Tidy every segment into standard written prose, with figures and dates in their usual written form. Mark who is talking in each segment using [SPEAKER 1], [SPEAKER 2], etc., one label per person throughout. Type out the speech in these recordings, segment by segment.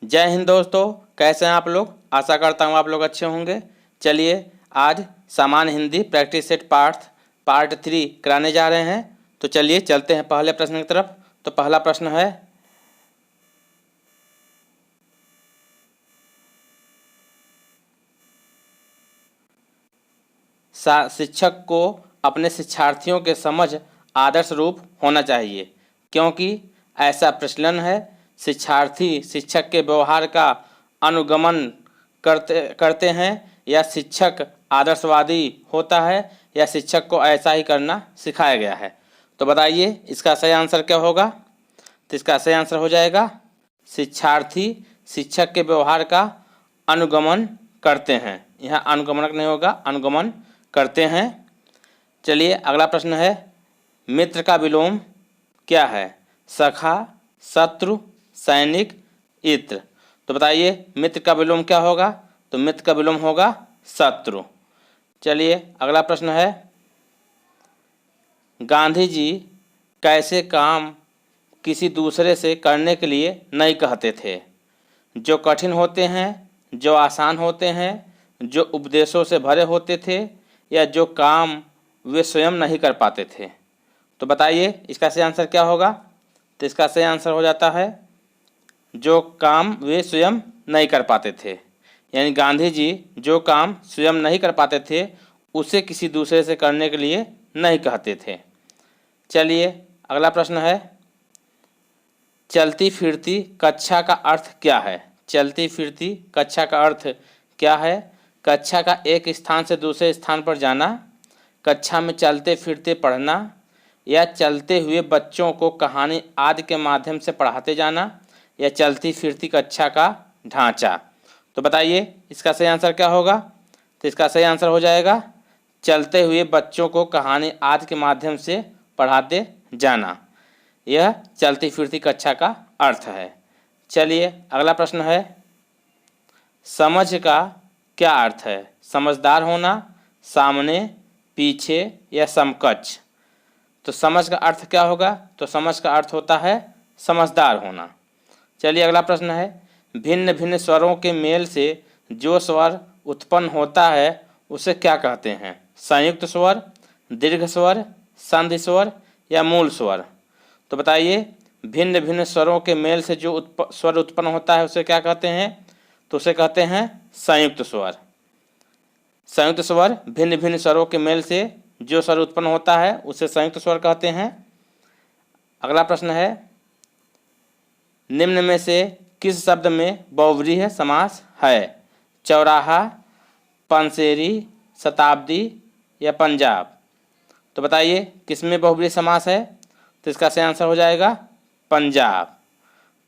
[SPEAKER 1] जय हिंद दोस्तों, कैसे हैं आप लोग। आशा करता हूँ आप लोग अच्छे होंगे। चलिए आज सामान्य हिंदी प्रैक्टिस सेट पार्ट 3 कराने जा रहे हैं। तो चलिए चलते हैं पहले प्रश्न की तरफ। तो पहला प्रश्न है, शिक्षक को अपने शिक्षार्थियों के समझ आदर्श रूप होना चाहिए, क्योंकि ऐसा प्रचलन है। शिक्षार्थी शिक्षक के व्यवहार का अनुगमन करते हैं, या शिक्षक आदर्शवादी होता है, या शिक्षक को ऐसा ही करना सिखाया गया है। तो बताइए इसका सही आंसर क्या होगा। तो इसका सही आंसर हो जाएगा, शिक्षार्थी शिक्षक के व्यवहार का अनुगमन करते हैं। यहाँ अनुगमन नहीं होगा, अनुगमन करते हैं। चलिए अगला प्रश्न है, मित्र का विलोम क्या है। सखा, शत्रु, सैनिक, इत्र। तो बताइए मित्र का विलोम क्या होगा। तो मित्र का विलोम होगा शत्रु। चलिए अगला प्रश्न है, गांधी जी कैसे काम किसी दूसरे से करने के लिए नहीं कहते थे। जो कठिन होते हैं, जो आसान होते हैं, जो उपदेशों से भरे होते थे, या जो काम वे स्वयं नहीं कर पाते थे। तो बताइए इसका सही आंसर क्या होगा। तो इसका सही आंसर हो जाता है, जो काम वे स्वयं नहीं कर पाते थे। यानी गांधी जी जो काम स्वयं नहीं कर पाते थे उसे किसी दूसरे से करने के लिए नहीं कहते थे। चलिए अगला प्रश्न है, चलती फिरती कक्षा का अर्थ क्या है। चलती फिरती कक्षा का अर्थ क्या है। कक्षा का एक स्थान से दूसरे स्थान पर जाना, कक्षा में चलते फिरते पढ़ना, या चलते हुए बच्चों को कहानी आदि के माध्यम से पढ़ाते जाना, या चलती फिरती कक्षा का ढांचा। तो बताइए इसका सही आंसर क्या होगा। तो इसका सही आंसर हो जाएगा, चलते हुए बच्चों को कहानी आदि के माध्यम से पढ़ाते जाना। यह चलती फिरती कक्षा का अर्थ है। चलिए अगला प्रश्न है, समझ का क्या अर्थ है। समझदार होना, सामने, पीछे, या समकक्ष। तो समझ का अर्थ क्या होगा। तो समझ का अर्थ होता है समझदार होना। चलिए अगला प्रश्न है, भिन्न भिन्न स्वरों के मेल से जो स्वर उत्पन्न होता है उसे क्या कहते हैं। संयुक्त स्वर, दीर्घ स्वर, संधि स्वर, या मूल स्वर। तो बताइए भिन्न भिन्न स्वरों के मेल से जो स्वर उत्पन्न होता है उसे क्या कहते हैं। तो उसे कहते हैं संयुक्त स्वर। संयुक्त स्वर भिन्न भिन्न स्वरों के मेल से जो स्वर उत्पन्न होता है उसे संयुक्त स्वर कहते हैं। अगला प्रश्न है, निम्न में से किस शब्द में बहुव्रीहि समास है। चौराहा, पंसेरी, शताब्दी, या पंजाब। तो बताइए किसमें बहुव्रीहि समास है। तो इसका सही आंसर हो जाएगा पंजाब।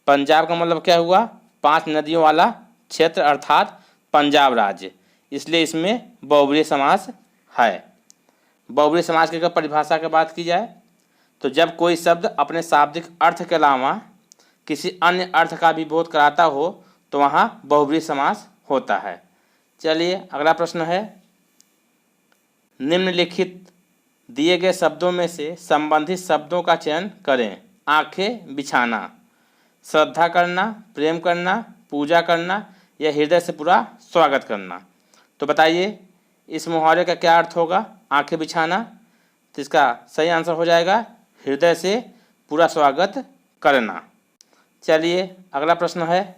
[SPEAKER 1] पंजाब का मतलब क्या हुआ, 5 नदियों वाला क्षेत्र अर्थात पंजाब राज्य, इसलिए इसमें बहुव्रीहि समास है। बहुव्रीहि समास की अगर परिभाषा की बात की जाए तो जब कोई शब्द अपने शाब्दिक अर्थ के अलावा किसी अन्य अर्थ का भी बोध कराता हो तो वहाँ बहुव्रीहि समास होता है। चलिए अगला प्रश्न है, निम्नलिखित दिए गए शब्दों में से संबंधित शब्दों का चयन करें। आंखें बिछाना, श्रद्धा करना, प्रेम करना, पूजा करना, या हृदय से पूरा स्वागत करना। तो बताइए इस मुहावरे का क्या अर्थ होगा। आंखें बिछाना, तो इसका सही आंसर हो जाएगा हृदय से पूरा स्वागत करना। चलिए अगला प्रश्न है,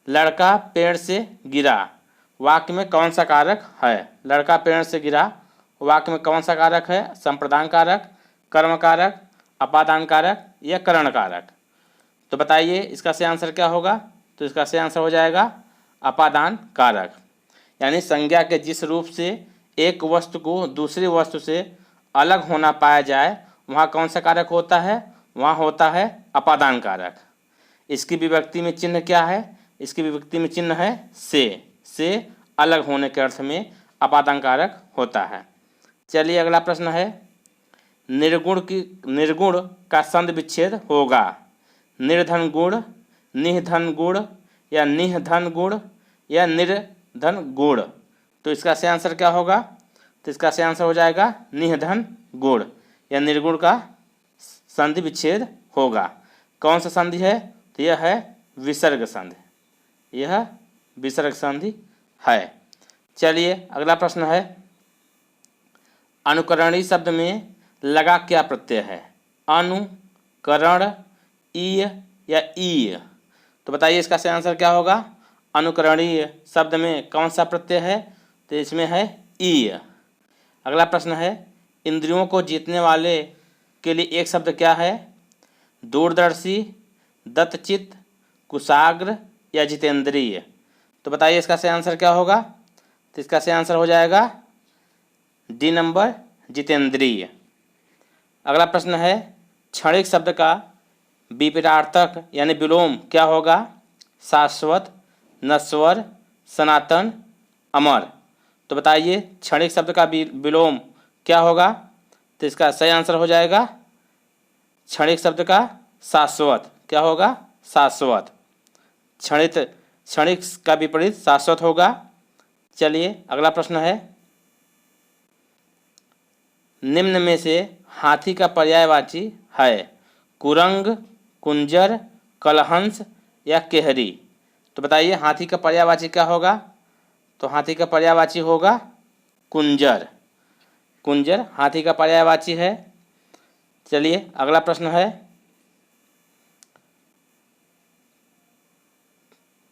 [SPEAKER 1] लड़का पेड़ से गिरा वाक्य में कौन सा कारक है। लड़का पेड़ से गिरा वाक्य में कौन सा कारक है। संप्रदान कारक, कर्म कारक, अपादान कारक, या करण कारक। तो बताइए इसका सही आंसर क्या होगा। तो इसका सही आंसर हो जाएगा अपादान कारक। यानी संज्ञा के जिस रूप से एक वस्तु को दूसरी वस्तु से अलग होना पाया जाए वहाँ कौन सा कारक होता है। वहाँ होता है अपादान कारक। इसकी विभक्ति में चिन्ह क्या है। इसकी विभक्ति में चिन्ह है से अलग होने के अर्थ में अपादान कारक होता है। चलिए अगला प्रश्न है, निर्गुण का संधि विच्छेद होगा। निर्धन गुण, निधन गुण, या निधन गुण, या निर्धन गुण। तो इसका सही आंसर क्या होगा। तो इसका सही आंसर हो जाएगा निधन गुण, या निर्गुण का संधि विच्छेद होगा। कौन सा संधि है। तो यह है विसर्ग संधि, यह विसर्ग संधि है। चलिए अगला प्रश्न है, अनुकरणीय शब्द में लगा क्या प्रत्यय है? अनु, करण, ईय या ईय? तो बताइए इसका सही आंसर क्या होगा? अनुकरणीय शब्द में कौन सा प्रत्यय है? तो इसमें है ईय। अगला प्रश्न है, इंद्रियों को जीतने वाले के लिए एक शब्द क्या है? दूरदर्शी, दत्तचित्त, कुशाग्र या जितेंद्रिय? तो बताइए इसका सही आंसर क्या होगा? तो इसका सही आंसर हो जाएगा डी नंबर, जितेंद्रिय। अगला प्रश्न है, क्षणिक शब्द का विपरीतार्थक यानी विलोम क्या होगा? शाश्वत, नश्वर, सनातन, अमर? तो बताइए क्षणिक शब्द का विलोम क्या होगा? तो इसका सही आंसर हो जाएगा क्षणिक शब्द का शाश्वत। क्या होगा? शाश्वत। क्षणिक का विपरीत शाश्वत होगा। चलिए अगला प्रश्न है, निम्न में से हाथी का पर्यायवाची है? कुरंग, कुंजर, कलहंस या केहरी? तो बताइए हाथी का पर्यायवाची क्या होगा? तो हाथी का पर्यायवाची होगा कुंजर। कुंजर हाथी का पर्यायवाची है। चलिए अगला प्रश्न है,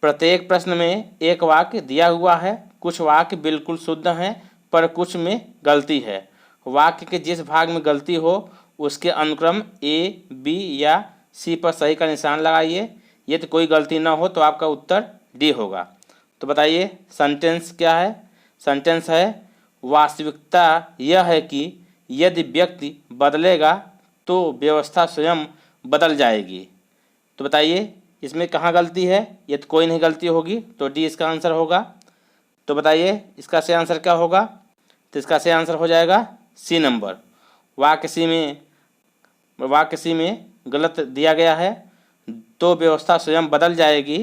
[SPEAKER 1] प्रत्येक प्रश्न में एक वाक्य दिया हुआ है। कुछ वाक्य बिल्कुल शुद्ध हैं पर कुछ में गलती है। वाक्य के जिस भाग में गलती हो उसके अनुक्रम ए, बी या सी पर सही का निशान लगाइए। यदि कोई गलती ना हो तो आपका उत्तर डी होगा। तो बताइए सेंटेंस क्या है? सेंटेंस है, वास्तविकता यह है कि यदि व्यक्ति बदलेगा तो व्यवस्था स्वयं बदल जाएगी। तो बताइए इसमें कहाँ गलती है? ये तो कोई नहीं गलती होगी, तो डी इसका आंसर होगा। तो बताइए इसका सही आंसर क्या होगा? तो इसका सही आंसर हो जाएगा सी नंबर। वाक्य सी में गलत दिया गया है, तो व्यवस्था स्वयं बदल जाएगी।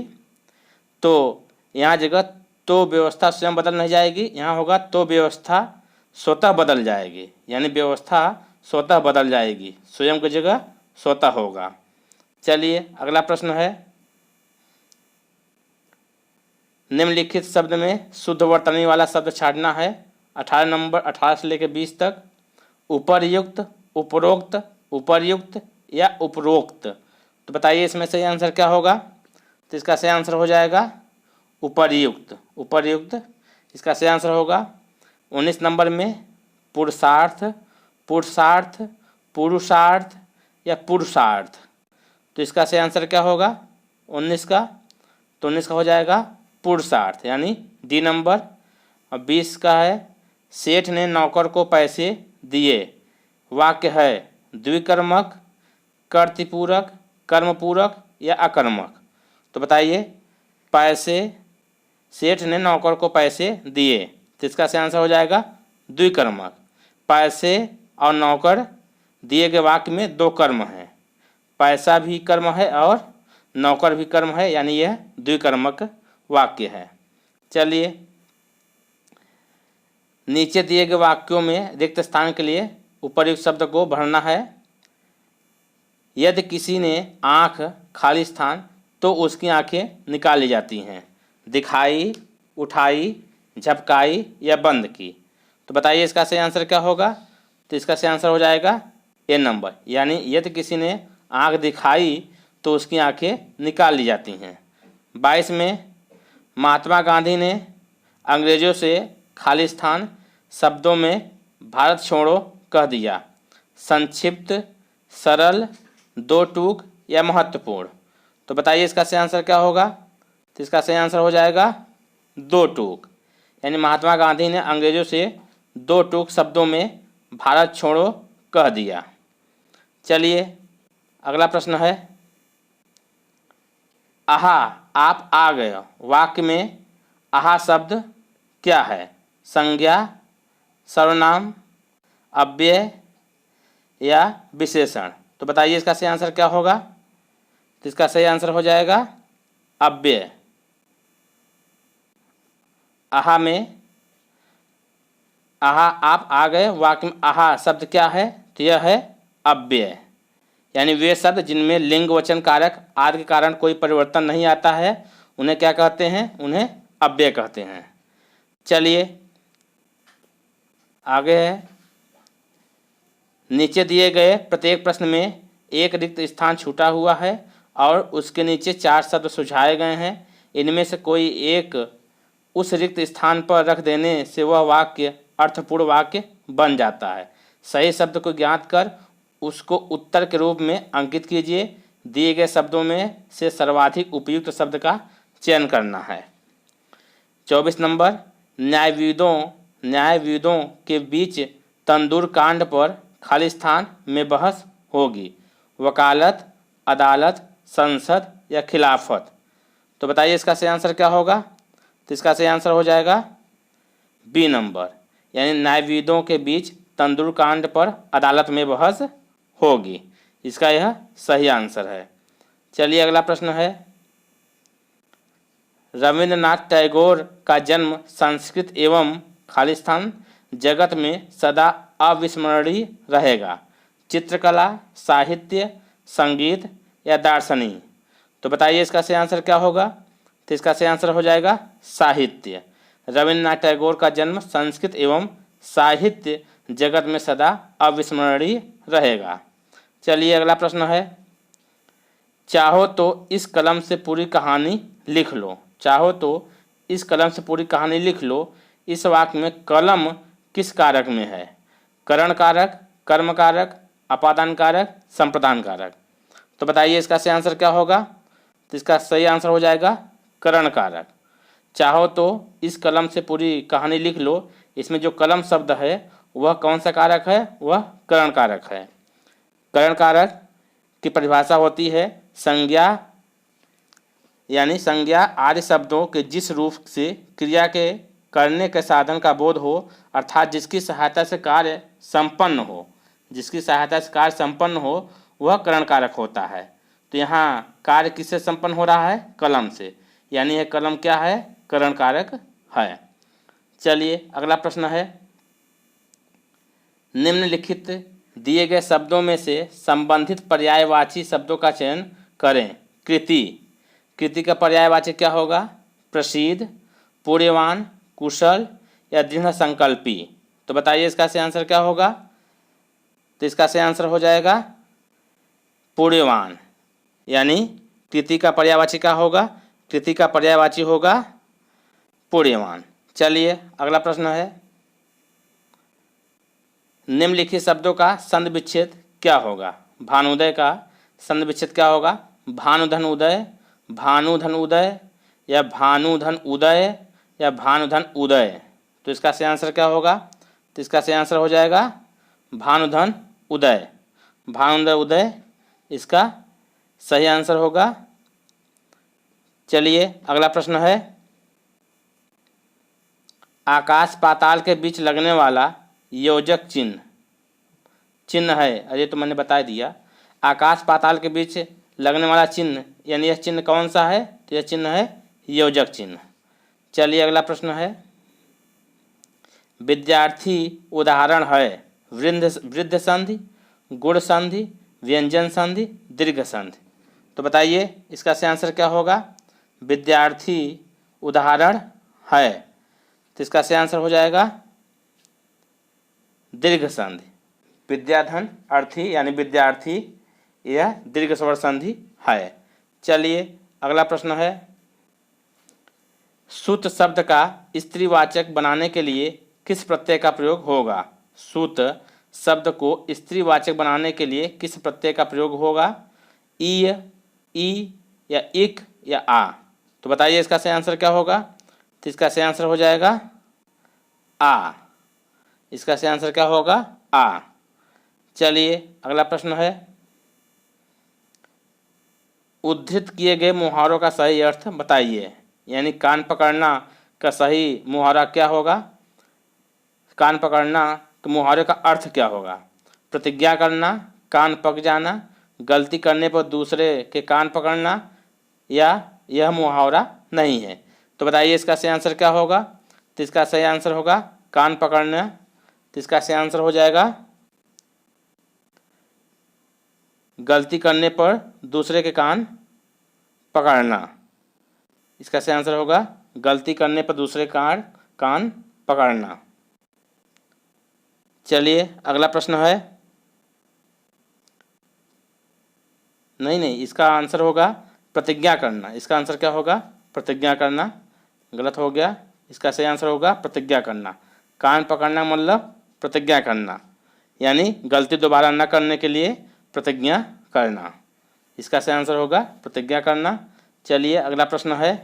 [SPEAKER 1] तो यहाँ जगह तो व्यवस्था स्वयं बदल नहीं जाएगी, यहाँ होगा तो व्यवस्था स्वतः बदल जाएगी, यानी व्यवस्था स्वतः बदल जाएगी, स्वयं की जगह स्वतः होगा। चलिए अगला प्रश्न है, निम्नलिखित शब्द में शुद्ध वर्तनी वाला शब्द छांटना है। 18 नंबर 18 से लेकर 20 तक। उपर्युक्त, उपरोक्त, उपर्युक्त या उपरोक्त? तो बताइए इसमें सही आंसर क्या होगा? तो इसका सही आंसर हो जाएगा उपर्युक्त। उपर्युक्त इसका सही आंसर होगा। 19 नंबर में पुरुषार्थ, पुरुषार्थ, पुरुषार्थ या पुरुषार्थ? तो इसका सही आंसर क्या होगा 19 का? तो 19 का हो जाएगा पुरुषार्थ, यानी डी नंबर। और 20 का है, सेठ ने नौकर को पैसे दिए। वाक्य है द्विकर्मक, कर्तृपूरक, कर्मपूरक या अकर्मक? तो बताइए पैसे, सेठ ने नौकर को पैसे दिए, तो इसका सही आंसर हो जाएगा द्विकर्मक। पैसे और नौकर दिए गए वाक्य में दो कर्म हैं, पैसा भी कर्म है और नौकर भी कर्म है, यानी यह द्विकर्मक वाक्य है। चलिए नीचे दिए गए वाक्यों में रिक्त स्थान के लिए उपर्युक्त शब्द को भरना है। यदि किसी ने आँख खाली स्थान तो उसकी आंखें निकाली जाती हैं। दिखाई, उठाई, झपकाई या बंद की? तो बताइए इसका सही आंसर क्या होगा? तो इसका सही आंसर हो जाएगा ए नंबर, यानी यदि किसी ने आँख दिखाई तो उसकी आंखें निकाल ली जाती हैं। 22 में महात्मा गांधी ने अंग्रेजों से खालिस्तान शब्दों में भारत छोड़ो कह दिया। संक्षिप्त, सरल, दो टूक या महत्वपूर्ण? तो बताइए इसका सही आंसर क्या होगा? तो इसका सही आंसर हो जाएगा दो टूक, यानी महात्मा गांधी ने अंग्रेजों से दो टूक शब्दों में भारत छोड़ो कह दिया। चलिए अगला प्रश्न है, आहा आप आ गए वाक्य में आहा शब्द क्या है? संज्ञा, सर्वनाम, अव्यय या विशेषण? तो बताइए इसका सही आंसर क्या होगा? तो इसका सही आंसर हो जाएगा अव्यय। आहा में आहा आप आ गए वाक्य में आहा शब्द क्या है? तो यह है अव्यय, यानी वे शब्द जिनमें लिंग वचन कारक आदि के कारण कोई परिवर्तन नहीं आता है उन्हें क्या कहते हैं? उन्हें अव्यय कहते हैं। चलिए आगे है, नीचे दिए गए प्रत्येक प्रश्न में एक रिक्त स्थान छूटा हुआ है और उसके नीचे 4 शब्द सुझाए गए हैं। इनमें से कोई एक उस रिक्त स्थान पर रख देने से वह वाक्य अर्थपूर्ण वाक्य बन जाता है। सही शब्द को ज्ञात कर उसको उत्तर के रूप में अंकित कीजिए। दिए गए शब्दों में से सर्वाधिक उपयुक्त शब्द का चयन करना है। 24 नंबर, न्यायविदों के बीच तंदूर कांड पर खाली स्थान में बहस होगी। वकालत, अदालत, संसद या खिलाफत। तो बताइए इसका सही आंसर क्या होगा? तो इसका सही आंसर हो जाएगा बी नंबर, यानी न्यायविदों के बीच तंदूर कांड पर अदालत में बहस होगी। इसका यह सही आंसर है। चलिए अगला प्रश्न है, रविंद्रनाथ टैगोर का जन्म संस्कृत एवं खालिस्तान जगत में सदा अविस्मरणीय रहेगा। चित्रकला, साहित्य, संगीत या दार्शनिक। तो बताइए इसका सही आंसर क्या होगा? तो इसका सही आंसर हो जाएगा साहित्य। रविंद्रनाथ टैगोर का जन्म संस्कृत एवं साहित्य जगत में सदा अविस्मरणीय रहेगा। चलिए अगला प्रश्न है, चाहो तो इस कलम से पूरी कहानी लिख लो। चाहो तो इस कलम से पूरी कहानी लिख लो। इस वाक्य में कलम किस कारक में है? करण कारक, कर्म कारक, अपादान कारक, संप्रदान कारक। तो बताइए इसका सही आंसर क्या होगा? तो इसका सही आंसर हो जाएगा करण कारक। चाहो तो इस कलम से पूरी कहानी लिख लो, इसमें जो कलम शब्द है वह कौन सा कारक है? वह करण कारक है। करण कारक की परिभाषा होती है संज्ञा, यानी संज्ञा आदि शब्दों के जिस रूप से क्रिया के करने के साधन का बोध हो, अर्थात जिसकी सहायता से कार्य संपन्न हो, जिसकी सहायता से कार्य संपन्न हो वह करण कारक होता है। तो यहाँ कार्य किससे संपन्न हो रहा है? कलम से, यानी यह कलम क्या है? करण कारक है। चलिए अगला प्रश्न है, निम्नलिखित दिए गए शब्दों में से संबंधित पर्यायवाची शब्दों का चयन करें। कृति, कृति का पर्यायवाची क्या होगा? प्रसिद्ध, पुण्यवान, कुशल या दृढ़ संकल्पी। तो बताइए इसका सही आंसर क्या होगा? तो इसका सही आंसर हो जाएगा पुण्यवान, यानी कृति का पर्यायवाची क्या होगा? कृति का पर्यायवाची होगा पुण्यवान। चलिए अगला प्रश्न है, निम्नलिखित शब्दों का संधि विच्छेद क्या होगा? भानुदय का संधि विच्छेद क्या होगा? भानुधन उदय, भानुधन उदय या भानुधन उदय या भानुधन उदय। तो इसका सही आंसर क्या होगा? तो इसका सही आंसर हो जाएगा भानुधन उदय। भानुधन उदय इसका सही आंसर होगा। चलिए अगला प्रश्न है, आकाश पाताल के बीच लगने वाला योजक चिन्ह है, अरे तो मैंने बता दिया। आकाश पाताल के बीच लगने वाला चिन्ह, यानी यह चिन्ह कौन सा है? तो यह चिन्ह है योजक चिन्ह। चलिए अगला प्रश्न है, विद्यार्थी उदाहरण है वृद्ध संधि, गुण संधि, व्यंजन संधि, दीर्घ संधि। तो बताइए इसका सही आंसर क्या होगा? विद्यार्थी उदाहरण है, तो इसका सही आंसर हो जाएगा दीर्घ संधि। विद्याधन अर्थी यानी विद्यार्थी, यह दीर्घ स्वर संधि है। चलिए अगला प्रश्न है, सूत शब्द का स्त्रीवाचक बनाने के लिए किस प्रत्यय का प्रयोग होगा? सूत शब्द को स्त्रीवाचक बनाने के लिए किस प्रत्यय का प्रयोग होगा? ई, या इक या आ। तो बताइए इसका सही आंसर क्या होगा? तो इसका सही आंसर हो जाएगा आ। इसका सही आंसर क्या होगा? आ। चलिए अगला प्रश्न है, उद्धृत किए गए मुहावरों का सही अर्थ बताइए। यानी कान पकड़ना का सही मुहावरा क्या होगा? कान पकड़ना के मुहावरे का अर्थ क्या होगा? प्रतिज्ञा करना, कान पक जाना, गलती करने पर दूसरे के कान पकड़ना, या यह मुहावरा नहीं है। तो बताइए इसका सही आंसर क्या होगा? तो इसका सही आंसर होगा कान पकड़ना। तो इसका सही आंसर हो जाएगा गलती करने पर दूसरे के कान पकड़ना। इसका सही आंसर होगा गलती करने पर दूसरे कान पकड़ना। चलिए अगला प्रश्न है, नहीं, इसका आंसर होगा प्रतिज्ञा करना। इसका आंसर क्या होगा? प्रतिज्ञा करना। गलत हो गया। इसका सही आंसर होगा प्रतिज्ञा करना। कान पकड़ना मतलब प्रतिज्ञा करना, यानी गलती दोबारा न करने के लिए प्रतिज्ञा करना। इसका सही आंसर होगा प्रतिज्ञा करना। चलिए अगला प्रश्न है,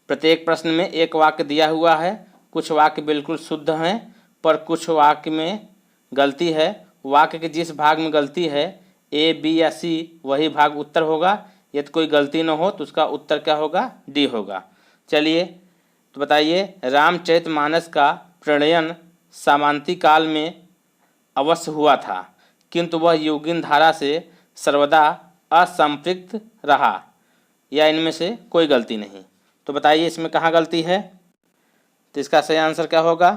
[SPEAKER 1] प्रत्येक प्रश्न में एक वाक्य दिया हुआ है। कुछ वाक्य बिल्कुल शुद्ध हैं पर कुछ वाक्य में गलती है। वाक्य के जिस भाग में गलती है ए, बी या सी, वही भाग उत्तर होगा। यदि कोई गलती न हो तो उसका उत्तर क्या होगा? डी होगा। चलिए तो बताइए, रामचरितमानस का प्रणयन सामंती काल में अवश्य हुआ था, किंतु वह योगिन धारा से सर्वदा असंपृक्त रहा, या इनमें से कोई गलती नहीं। तो बताइए इसमें कहाँ गलती है? तो इसका सही आंसर क्या होगा?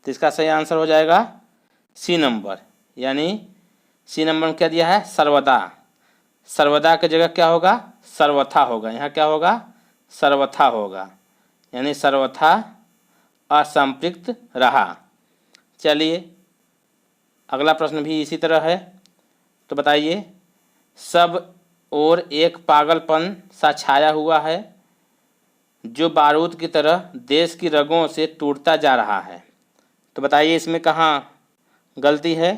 [SPEAKER 1] तो इसका सही आंसर हो जाएगा सी नंबर, यानी सी नंबर में क्या दिया है? सर्वदा। सर्वदा की जगह क्या होगा? सर्वथा होगा। यहाँ क्या होगा? सर्वथा होगा, यानी सर्वथा असंपृक्त रहा। चलिए अगला प्रश्न भी इसी तरह है। तो बताइए, सब और एक पागलपन सा छाया हुआ है जो बारूद की तरह देश की रगों से टूटता जा रहा है। तो बताइए इसमें कहाँ गलती है?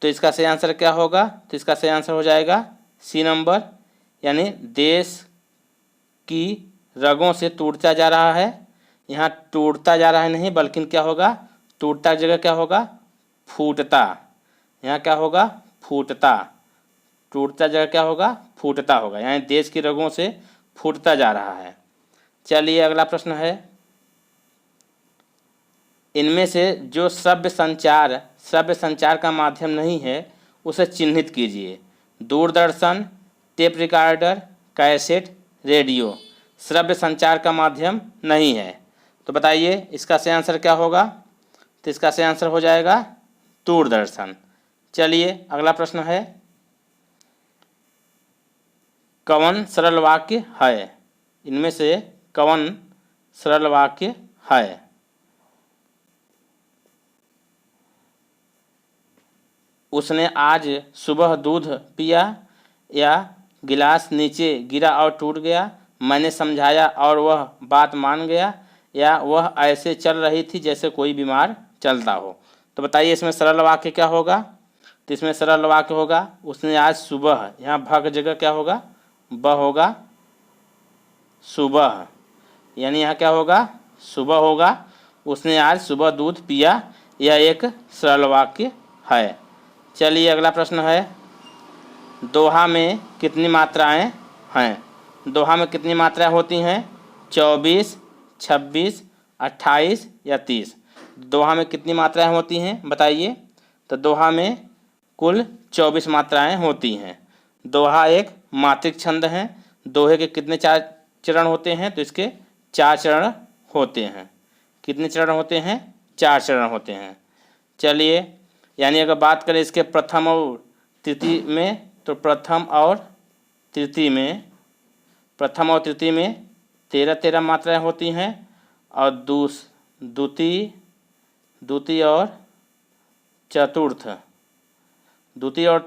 [SPEAKER 1] तो इसका सही आंसर क्या होगा? तो इसका सही आंसर हो जाएगा सी नंबर, यानी देश की रगों से टूटता जा रहा है। यहाँ टूटता जा रहा है नहीं, बल्कि क्या होगा? टूटता की जगह क्या होगा? फूटता। यहाँ क्या होगा? फूटता। टूटता जगह क्या होगा? फूटता होगा, यानी देश की रगों से फूटता जा रहा है। चलिए अगला प्रश्न है, इनमें से जो श्रव्य संचार का माध्यम नहीं है उसे चिन्हित कीजिए। Doordarshan, tape recorder, cassette, radio श्रव्य संचार का माध्यम नहीं है। तो बताइए इसका सही आंसर क्या होगा? तो इसका सही आंसर हो जाएगा दूरदर्शन। चलिए अगला प्रश्न है, कौन सरल वाक्य है? इनमें से कौन सरल वाक्य है? उसने आज सुबह दूध पिया, या गिलास नीचे गिरा और टूट गया, मैंने समझाया और वह बात मान गया, या वह ऐसे चल रही थी जैसे कोई बीमार चलता हो। तो बताइए इसमें सरल वाक्य क्या होगा? तो इसमें सरल वाक्य होगा उसने आज सुबह, यहाँ भ की जगह क्या होगा? ब होगा, सुबह, यानी यहाँ क्या होगा? सुबह होगा। उसने आज सुबह दूध पिया, यह एक सरल वाक्य है। चलिए अगला प्रश्न है, दोहा में कितनी मात्राएं हैं? दोहा में कितनी मात्राएं होती हैं? 24, 26, 28 या 30? दोहा में कितनी मात्राएं होती हैं बताइए? तो दोहा में कुल 24 मात्राएं होती हैं। दोहा एक मात्रिक छंद है। दोहे के कितने चरण होते हैं? तो इसके 4 चरण होते हैं। कितने चरण होते हैं? 4 चरण होते हैं। चलिए, यानी अगर बात करें इसके प्रथम और तृतीय में, तो प्रथम और तृतीय में 13 मात्राएं होती हैं, और द्वितीय और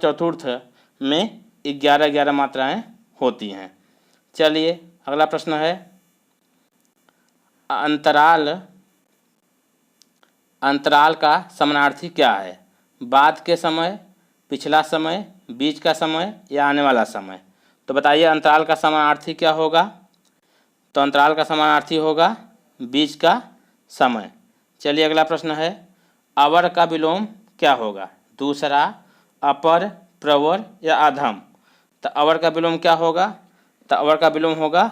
[SPEAKER 1] चतुर्थ में 11 मात्राएं होती हैं। चलिए अगला प्रश्न है, अंतराल का समानार्थी क्या है? बाद के समय, पिछला समय, बीच का समय या आने वाला समय? तो बताइए अंतराल का समानार्थी क्या होगा? तो अंतराल का समानार्थी होगा बीच का समय। चलिए अगला प्रश्न है, अवर का विलोम क्या होगा? दूसरा, अपर, प्रवर या अधम? तो अवर का विलोम क्या होगा? तो अवर का विलोम होगा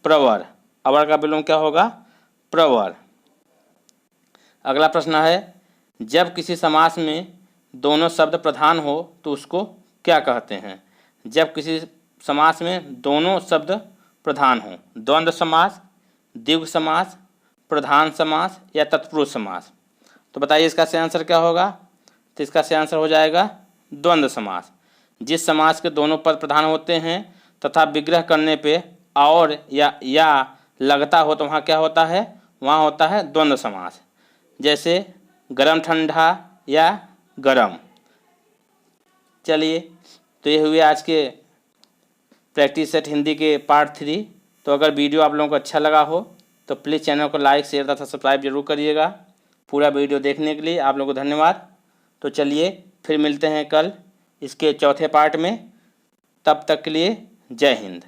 [SPEAKER 1] प्रवर। अवर का विलोम क्या होगा? प्रवर। अगला प्रश्न है, जब किसी समास में दोनों शब्द प्रधान हो तो उसको क्या कहते हैं? जब किसी समास में दोनों शब्द प्रधान हो, द्वंद्व समास, द्विगु समास, प्रधान समास या तत्पुरुष समास? तो बताइए इसका सही आंसर क्या होगा? तो इसका सही आंसर हो जाएगा द्वंद्व समास। जिस समास के दोनों पद प्रधान होते हैं तथा विग्रह करने पे और या लगता हो तो वहाँ क्या होता है, वहाँ होता है द्वंद्व समास। जैसे गरम ठंडा या गरम। चलिए, तो ये हुए आज के प्रैक्टिस सेट हिंदी के पार्ट 3। तो अगर वीडियो आप लोगों को अच्छा लगा हो तो प्लीज़ चैनल को लाइक शेयर तथा सब्सक्राइब जरूर करिएगा। पूरा वीडियो देखने के लिए आप लोगों को धन्यवाद। तो चलिए फिर मिलते हैं कल इसके चौथे पार्ट में। तब तक के लिए जय हिंद।